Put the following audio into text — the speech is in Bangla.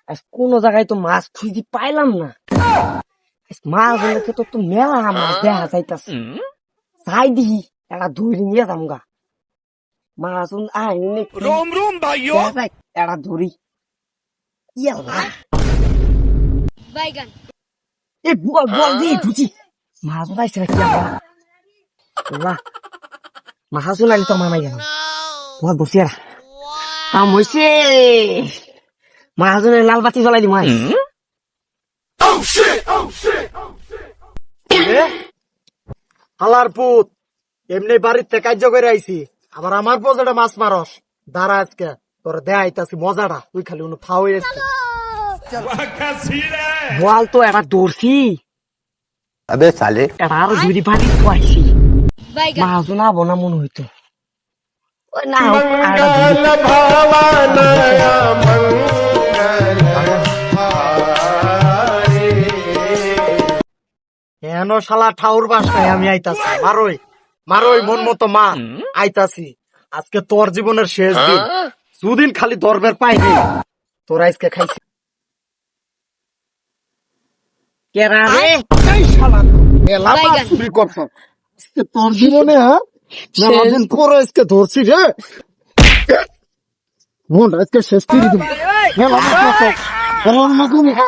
আজ কোন জায়গায় তো মাছ খুঁজি পাইলাম না। মাছ অনেকে তো মেলা মাছ দেখা যাইতাছে, চাই দিহি একটা ধরি নিয়ে যাম গা। মাছ रोम रोम भाइयों একটা ধরি ইয়াল্লা বাইগান এ বল বল দি ধুচি মাছ পাইছে কি আল্লাহ মাছ নালি তো মামাই গেল বল বসি আর কাম হইছে। মাছ লাল বাতি জ্বলাই দি মাছ হালার পুত এমনি বাড়িতে কার্য করে আইছি, আবার আমার পজেটা মাছ মারস। দাঁড়া আজকে তোর দেয়া আইতাছি মজাটা, তুই খালি উনি ফাওয়াই আসছি। বল তো একটা দৌড়ছি अबे साले এটা আরো দুই বাড়ি পাইছি বাইগান মাছ না বোনা মনে হইতো ওই না হোক, আরেকটা ধরি। কেন শালা ঠাউর বাস নাই, আমি আইতাছি। মারোই মারোই মন মতো মা, আইতাছি। আজকে তোর জীবনের শেষ দিন, দুদিন খালি দরবের পাইনি তোর আজকে খাইছি। কেরা রে এই শালা মেলা মাছ বাইগান। চুরি করছ আজকে তোর জীবনে, হ্যাঁ মেলা দিন পরে আজকে ধরছি রে। মন আজকে শেষ করে দিবি। মেলা মাছ মারছ, মেলা মাছ মারছ।